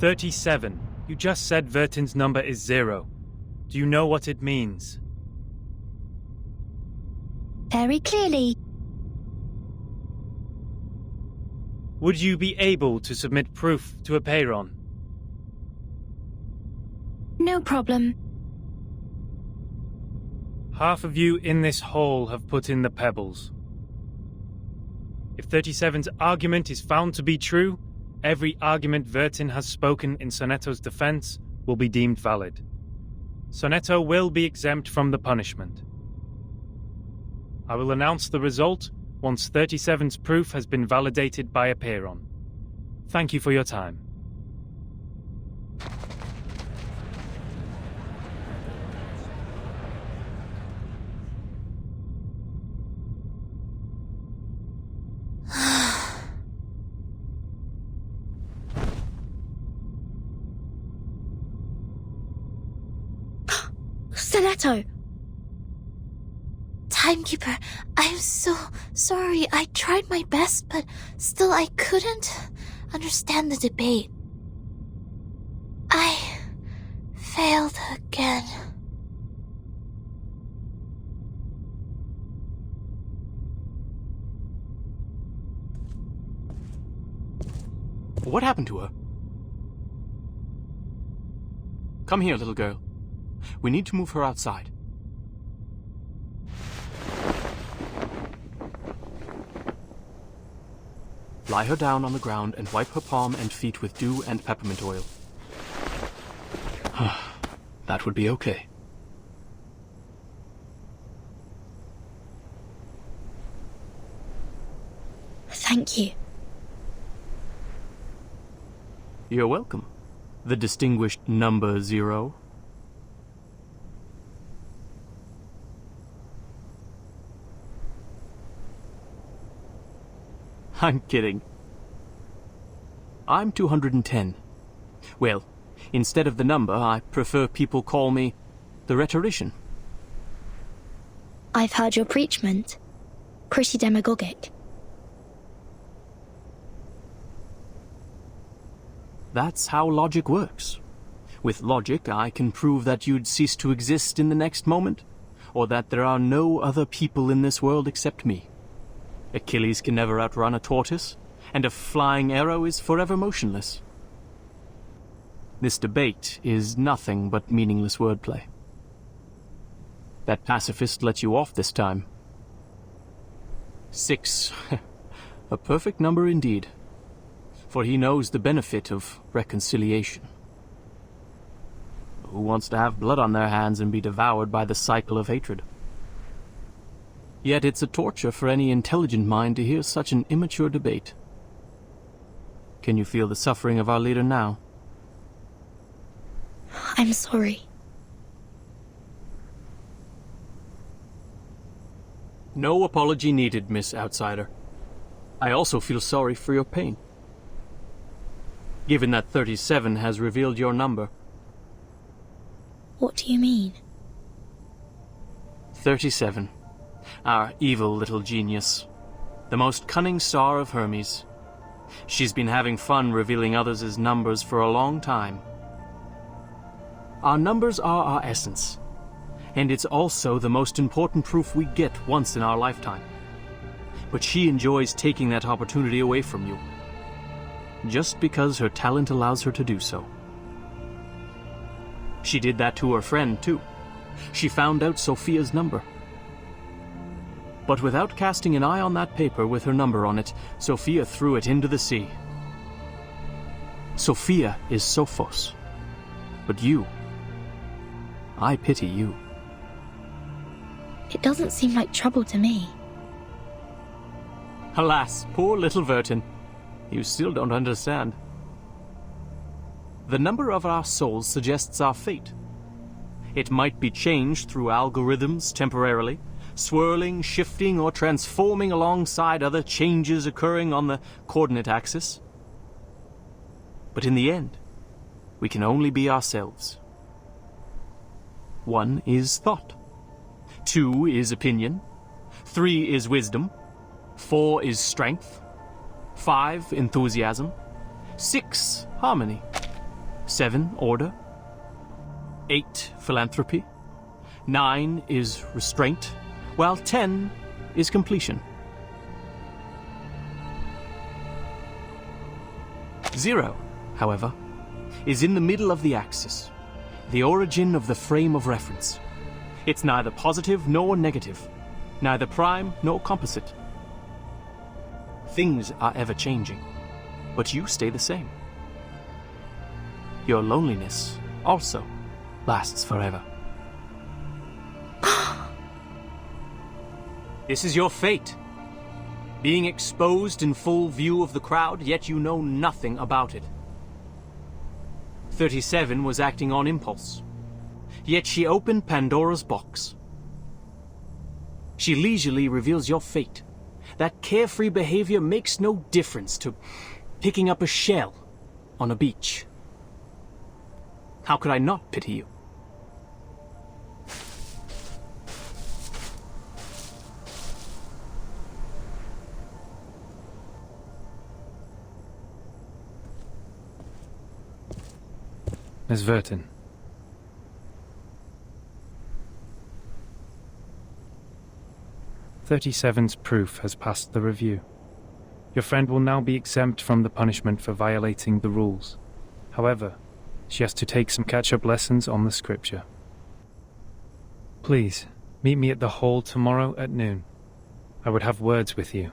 37. You just said Vertin's number is 0. Do you know what it means? Very clearly. Would you be able to submit proof to Apeiron? No problem. Half of you in this hall have put in the pebbles. If 37's argument is found to be true, every argument Vertin has spoken in Sonetto's defense will be deemed valid. Sonetto will be exempt from the punishment. I will announce the result once 37's proof has been validated by Apeiron. Thank you for your time. Sonetto! Timekeeper, I'm so sorry. I tried my best, but still I couldn't understand the debate. I failed again. What happened to her? Come here, little girl. We need to move her outside. Lie her down on the ground and wipe her palm and feet with dew and peppermint oil. That would be okay. Thank you. You're welcome, the distinguished number 0. I'm kidding. I'm 210. Well, instead of the number, I prefer people call me the rhetorician. I've heard your preachment. Pretty demagogic. That's how logic works. With logic, I can prove that you'd cease to exist in the next moment, or that there are no other people in this world except me. Achilles can never outrun a tortoise, and a flying arrow is forever motionless. This debate is nothing but meaningless wordplay. That pacifist let you off this time. 6. A perfect number indeed. For he knows the benefit of reconciliation. Who wants to have blood on their hands and be devoured by the cycle of hatred? Yet it's a torture for any intelligent mind to hear such an immature debate. Can you feel the suffering of our leader now? I'm sorry. No apology needed, Miss Outsider. I also feel sorry for your pain. Given that 37 has revealed your number. What do you mean? 37. Our evil little genius. The most cunning star of Hermes. She's been having fun revealing others' numbers for a long time. Our numbers are our essence. And it's also the most important proof we get once in our lifetime. But she enjoys taking that opportunity away from you. Just because her talent allows her to do so. She did that to her friend, too. She found out Sophia's number. But without casting an eye on that paper with her number on it, Sophia threw it into the sea. Sophia is Sophos. But you, I pity you. It doesn't seem like trouble to me. Alas, poor little Vertin. You still don't understand. The number of our souls suggests our fate. It might be changed through algorithms temporarily, swirling, shifting, or transforming alongside other changes occurring on the coordinate axis. But in the end, we can only be ourselves. 1 is thought. 2 is opinion. 3 is wisdom. 4 is strength. 5, enthusiasm. 6, harmony. 7, order. 8, philanthropy. 9 is restraint, while 10 is completion. 0, however, is in the middle of the axis, the origin of the frame of reference. It's neither positive nor negative, neither prime nor composite. Things are ever changing, but you stay the same. Your loneliness also lasts forever. This is your fate. Being exposed in full view of the crowd, yet you know nothing about it. 37 was acting on impulse, yet she opened Pandora's box. She leisurely reveals your fate. That carefree behavior makes no difference to picking up a shell on a beach. How could I not pity you? Miss Vertin. "37's proof has passed the review. Your friend will now be exempt from the punishment for violating the rules. However, she has to take some catch-up lessons on the scripture. Please, meet me at the hall tomorrow at noon. I would have words with you."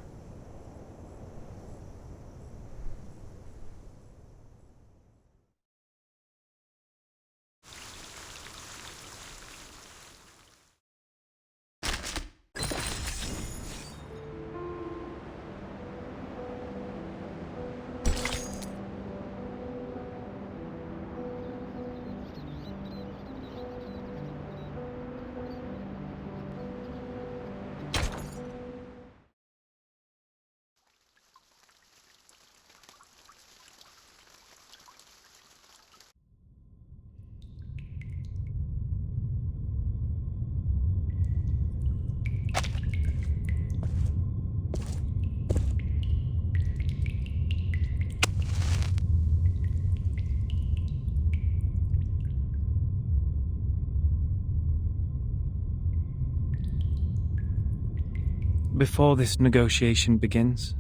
Before this negotiation begins,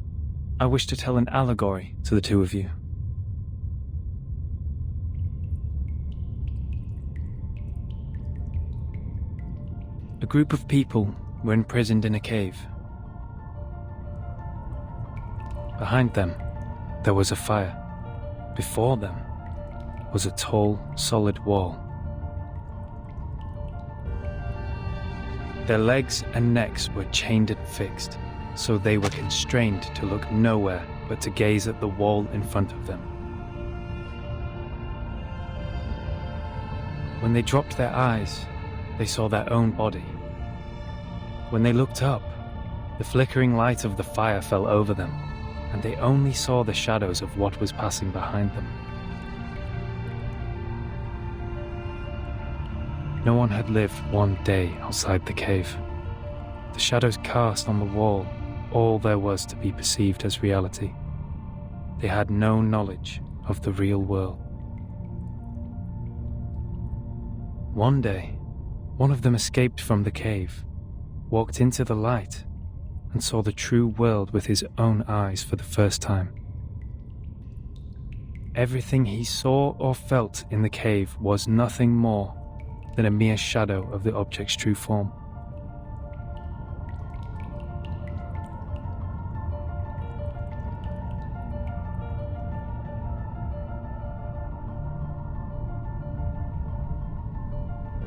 I wish to tell an allegory to the two of you. A group of people were imprisoned in a cave. Behind them, there was a fire. Before them was a tall, solid wall. Their legs and necks were chained and fixed, so they were constrained to look nowhere but to gaze at the wall in front of them. When they dropped their eyes, they saw their own body. When they looked up, the flickering light of the fire fell over them, and they only saw the shadows of what was passing behind them. No one had lived one day outside the cave. The shadows cast on the wall all there was to be perceived as reality. They had no knowledge of the real world. One day, one of them escaped from the cave, walked into the light, and saw the true world with his own eyes for the first time. Everything he saw or felt in the cave was nothing more than a mere shadow of the object's true form.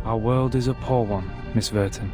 Our world is a poor one, Miss Vertin.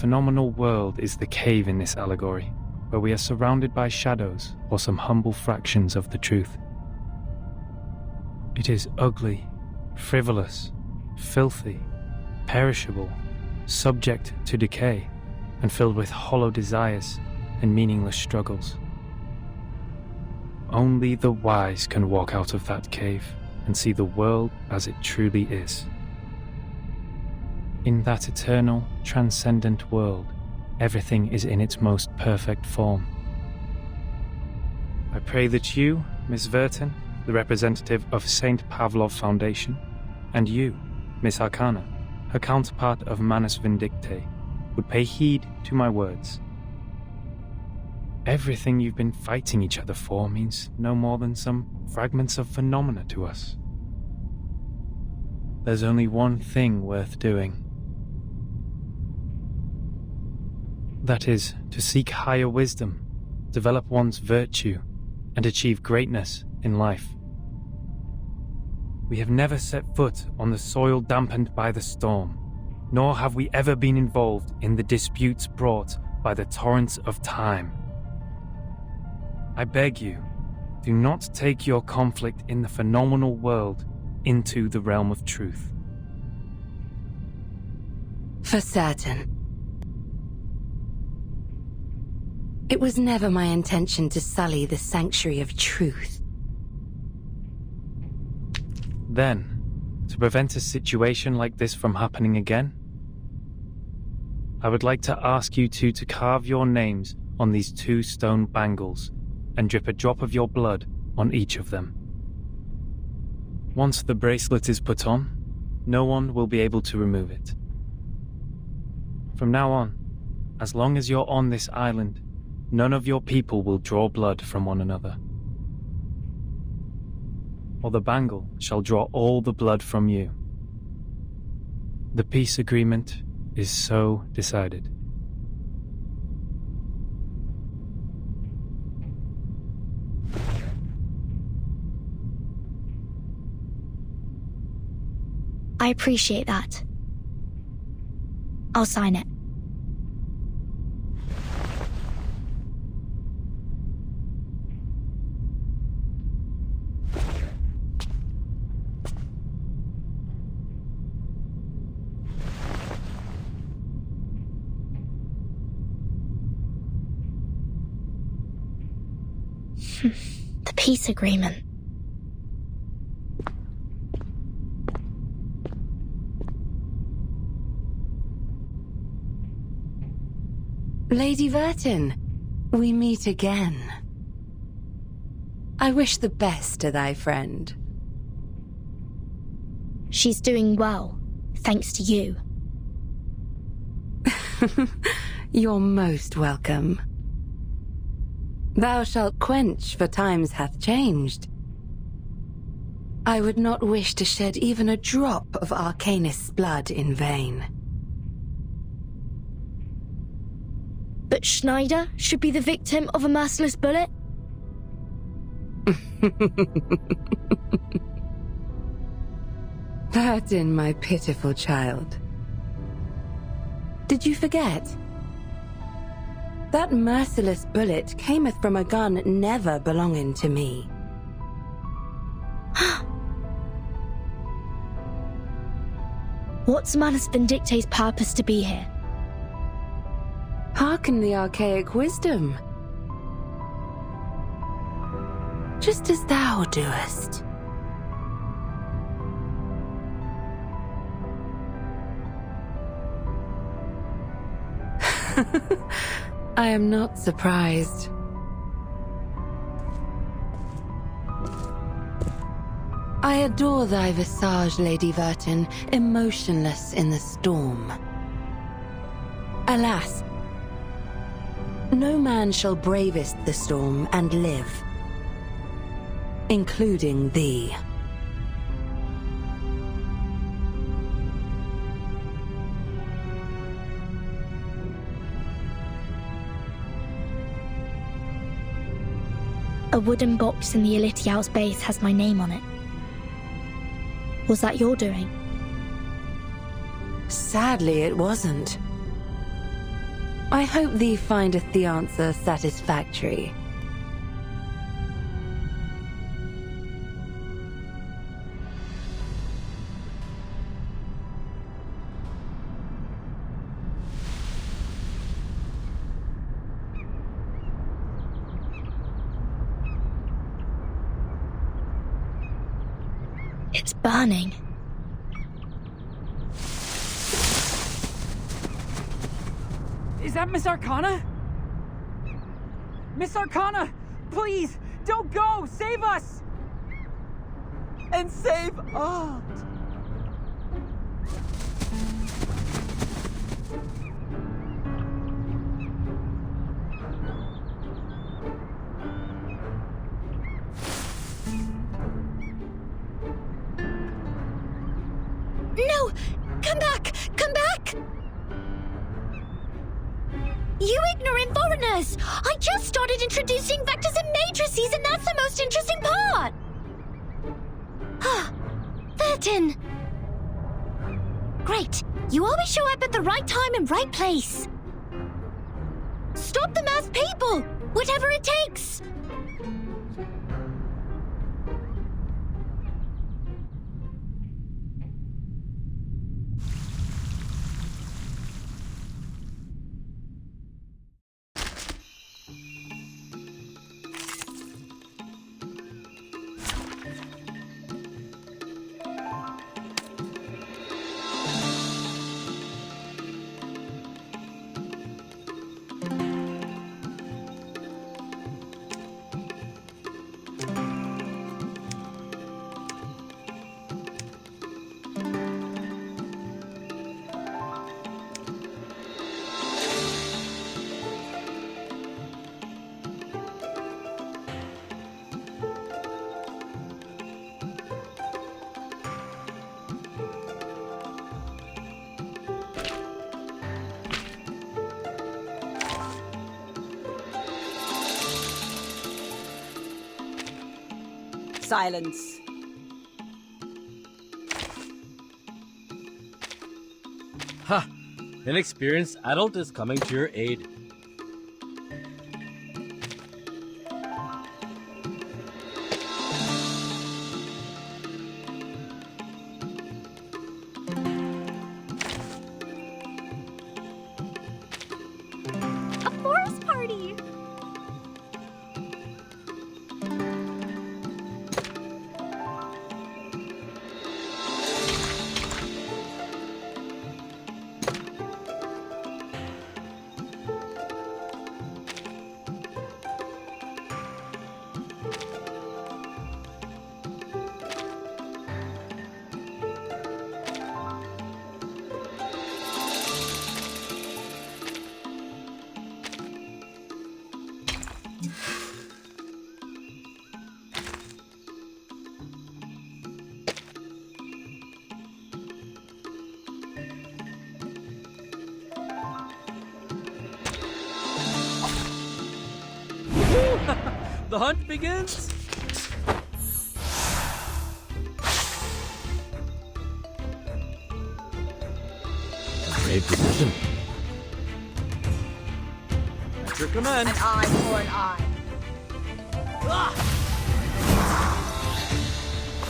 phenomenal world is the cave in this allegory, where we are surrounded by shadows or some humble fractions of the truth. It is ugly, frivolous, filthy, perishable, subject to decay, and filled with hollow desires and meaningless struggles. Only the wise can walk out of that cave and see the world as it truly is. In that eternal, transcendent world, everything is in its most perfect form. I pray that you, Miss Vertin, the representative of St. Pavlov Foundation, and you, Miss Arcana, her counterpart of Manus Vindictae, would pay heed to my words. Everything you've been fighting each other for means no more than some fragments of phenomena to us. There's only one thing worth doing. That is, to seek higher wisdom, develop one's virtue, and achieve greatness in life. We have never set foot on the soil dampened by the storm, nor have we ever been involved in the disputes brought by the torrents of time. I beg you, do not take your conflict in the phenomenal world into the realm of truth. For certain. It was never my intention to sully the sanctuary of truth. Then, to prevent a situation like this from happening again, I would like to ask you two to carve your names on these 2 stone bangles and drip a drop of your blood on each of them. Once the bracelet is put on, no one will be able to remove it. From now on, as long as you're on this island, none of your people will draw blood from one another. Or the bangle shall draw all the blood from you. The peace agreement is so decided. I appreciate that. I'll sign it. The peace agreement. Lady Vertin, we meet again. I wish the best to thy friend. She's doing well, thanks to you. You're most welcome. Thou shalt quench, for times hath changed. I would not wish to shed even a drop of Arcanist's blood in vain. But Schneider should be the victim of a merciless bullet? Vertin, my pitiful child. Did you forget? That merciless bullet cameth from a gun never belonging to me. What's Manus Vindictae's purpose to be here? Hearken the archaic wisdom. Just as thou doest. I am not surprised. I adore thy visage, Lady Vertin, emotionless in the storm. Alas, no man shall bravest the storm and live, including thee. A wooden box in the Elitiaus base has my name on it. Was that your doing? Sadly, it wasn't. I hope thee findeth the answer satisfactory. It's burning. Is that Miss Arcana? Miss Arcana! Please, don't go! Save us! And save Art! No! Come back! Come back! You ignorant foreigners! I just started introducing vectors and matrices, and that's the most interesting part! Ah, Vertin! Great! You always show up at the right time and right place! Stop the masked people! Whatever it takes! Silence. Ha! An experienced adult is coming to your aid. A forest party! The hunt begins! Brave decision. At your command. An eye for an eye.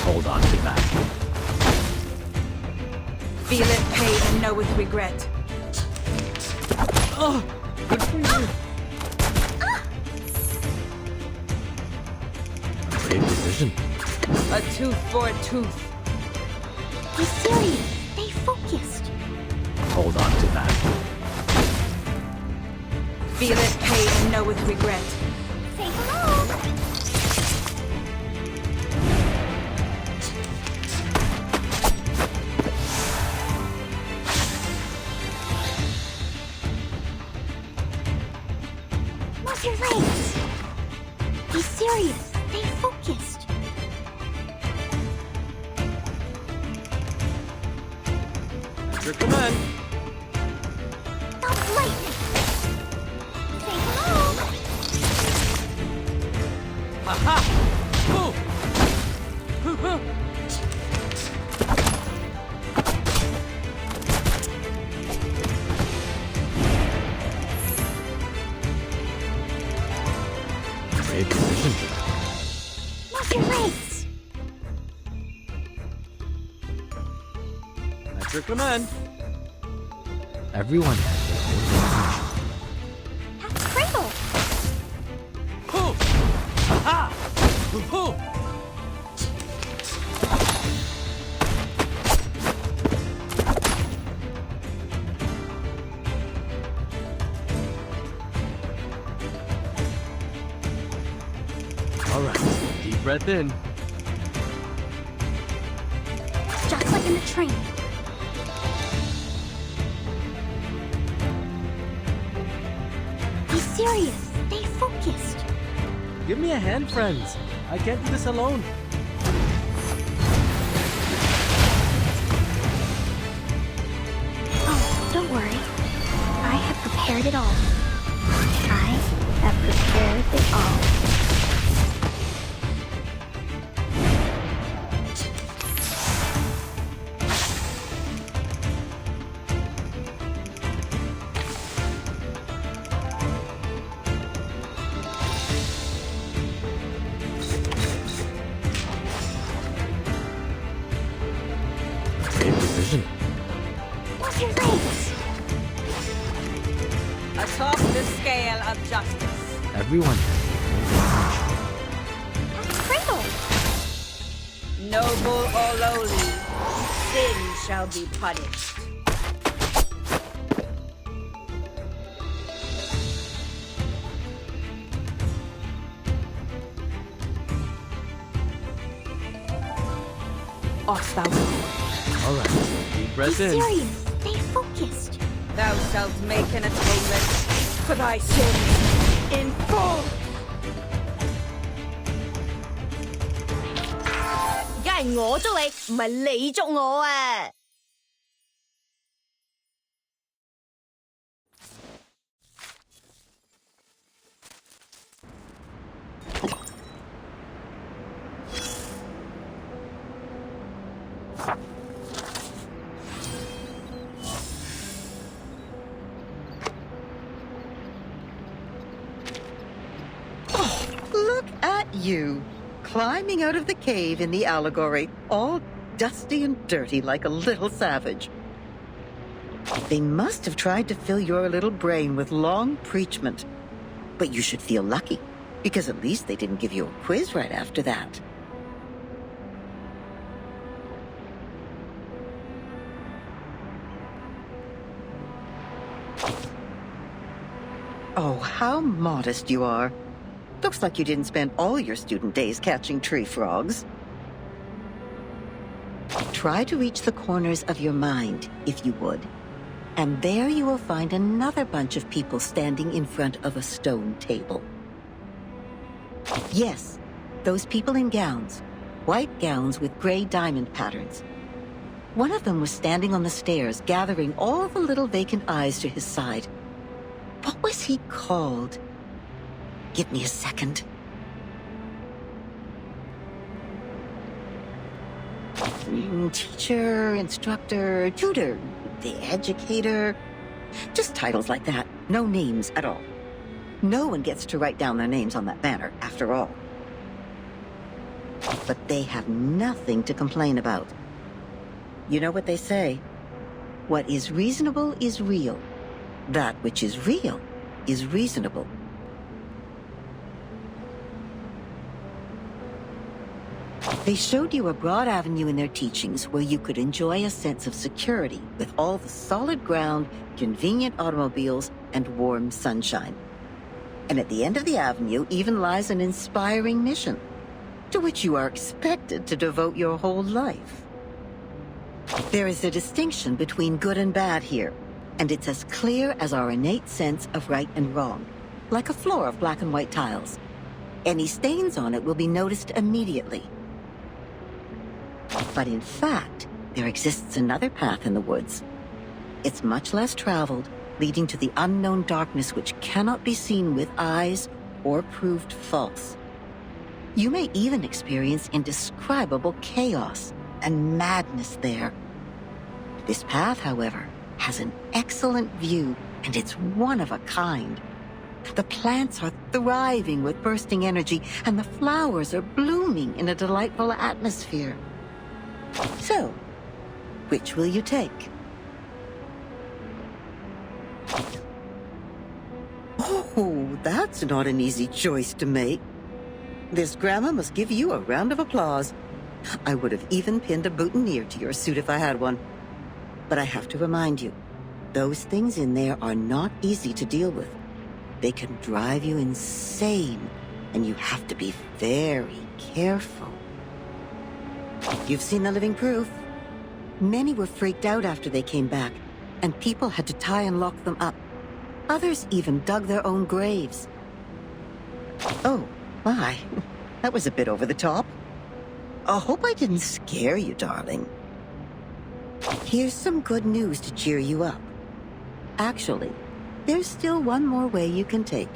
Hold on to that. Feel it pain and know with regret. Oh, good for you. Brave decision. A tooth for a tooth. Be serious. Stay focused. Hold on to that. Feel it pain and know with regret. Say hello. Watch your legs. Be serious. Stay focused. At your command. Stop lightning. Say hello. Aha! Move! your command. Everyone has their own definition. That's Cradle. Hoo! Ha! Hoo! All right, deep breath in. Just like in the train. Be serious. Stay focused. Give me a hand, friends. I can't do this alone. Oh, don't worry. I have prepared it all. I have prepared it all. Great precision. What's your race? Atop the scale of justice. Everyone has their own definition. That's Cradle. Noble or lowly, sin shall be punished. Off thou wilt. All right, deep Be breath in. serious. Stay focused. Thou shalt make an atonement for thy sins in full. 梗係我捉你，唔係你捉我啊！Look at you, climbing out of the cave in the allegory, all dusty and dirty like a little savage. They must have tried to fill your little brain with long preachment. But you should feel lucky, because at least they didn't give you a quiz right after that. Oh, how modest you are. Looks like you didn't spend all your student days catching tree frogs. Try to reach the corners of your mind, if you would. And there you will find another bunch of people standing in front of a stone table. Yes, those people in gowns. White gowns with gray diamond patterns. One of them was standing on the stairs, gathering all the little vacant eyes to his side. What was he called? Give me a second. Teacher, instructor, tutor, the educator. Just titles like that. No names at all. No one gets to write down their names on that banner, after all. But they have nothing to complain about. You know what they say? What is reasonable is real. That which is real is reasonable. They showed you a broad avenue in their teachings where you could enjoy a sense of security with all the solid ground, convenient automobiles, and warm sunshine. And at the end of the avenue even lies an inspiring mission, to which you are expected to devote your whole life. There is a distinction between good and bad here, and it's as clear as our innate sense of right and wrong, like a floor of black and white tiles. Any stains on it will be noticed immediately. But in fact, there exists another path in the woods. It's much less traveled, leading to the unknown darkness which cannot be seen with eyes or proved false. You may even experience indescribable chaos and madness there. This path, however, has an excellent view, and it's one of a kind. The plants are thriving with bursting energy, and the flowers are blooming in a delightful atmosphere. So, Which will you take? Oh, that's not an easy choice to make. This grammar must give you a round of applause. I would have even pinned a boutonniere to your suit if I had one. But I have to remind you, those things in there are not easy to deal with. They can drive you insane, and you have to be very careful. You've seen the living proof. Many were freaked out after they came back, and people had to tie and lock them up. Others even dug their own graves. Oh, my. That was a bit over the top. I hope I didn't scare you, darling. Here's some good news to cheer you up. Actually, there's still one more way you can take.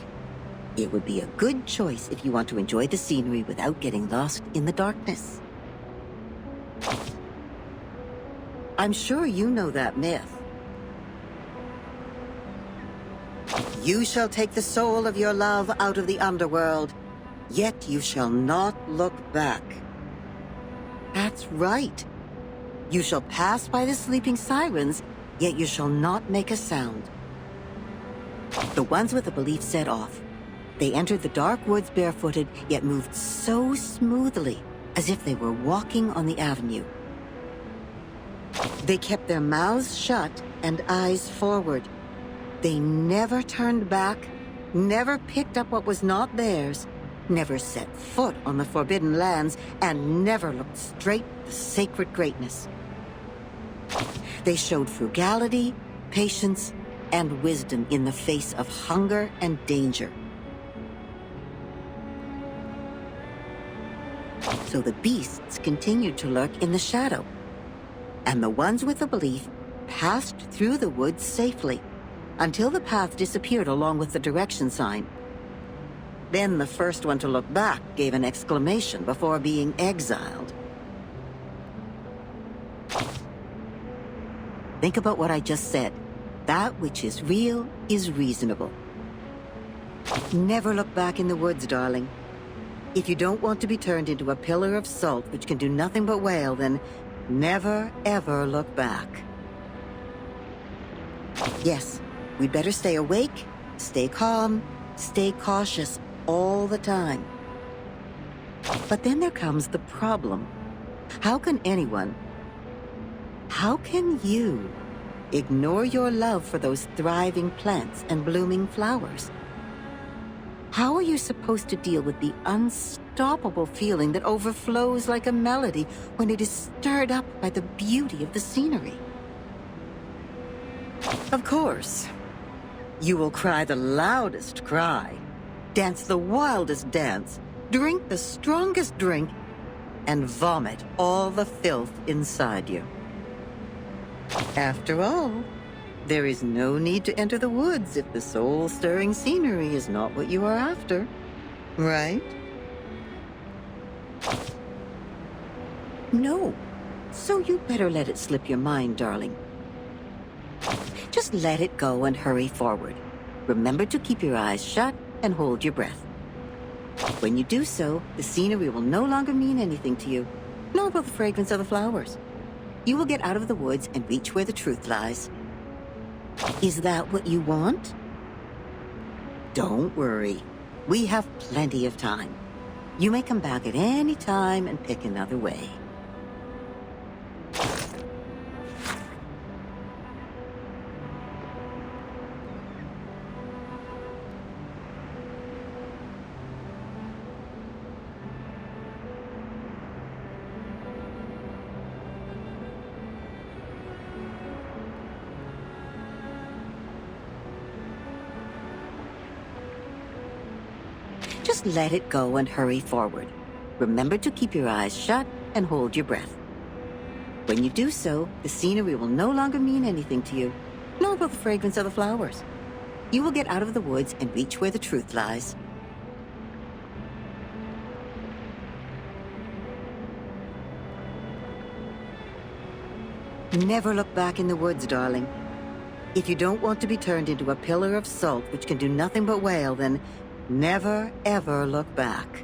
It would be a good choice if you want to enjoy the scenery without getting lost in the darkness. I'm sure you know that myth. You shall take the soul of your love out of the underworld, yet you shall not look back. That's right. You shall pass by the sleeping sirens, yet you shall not make a sound. The ones with the belief set off. They entered the dark woods barefooted, yet moved so smoothly, as if they were walking on the avenue. They kept their mouths shut and eyes forward. They never turned back, never picked up what was not theirs, never set foot on the forbidden lands, and never looked straight at the sacred greatness. They showed frugality, patience, and wisdom in the face of hunger and danger. So the beasts continued to lurk in the shadow, and the ones with the belief passed through the woods safely, until the path disappeared along with the direction sign. Then the first one to look back gave an exclamation before being exiled. Think about what I just said. That which is real is reasonable. Never look back in the woods, darling. If you don't want to be turned into a pillar of salt which can do nothing but wail, then never, ever look back. Yes, we'd better stay awake, stay calm, stay cautious all the time. But then there comes the problem. How can you ignore your love for those thriving plants and blooming flowers? How are you supposed to deal with the unstoppable feeling that overflows like a melody when it is stirred up by the beauty of the scenery? Of course, you will cry the loudest cry, dance the wildest dance, drink the strongest drink, and vomit all the filth inside you. After all, there is no need to enter the woods if the soul-stirring scenery is not what you are after, right? No, so you better let it slip your mind, darling. Just let it go and hurry forward. Remember to keep your eyes shut and hold your breath. When you do so, the scenery will no longer mean anything to you, nor will the fragrance of the flowers. You will get out of the woods and reach where the truth lies. Is that what you want? Don't worry. We have plenty of time. You may come back at any time and pick another way. Just let it go and hurry forward. Remember to keep your eyes shut and hold your breath. When you do so, the scenery will no longer mean anything to you, nor will the fragrance of the flowers. You will get out of the woods and reach where the truth lies. Never look back in the woods, darling. If you don't want to be turned into a pillar of salt which can do nothing but wail, then never, ever look back.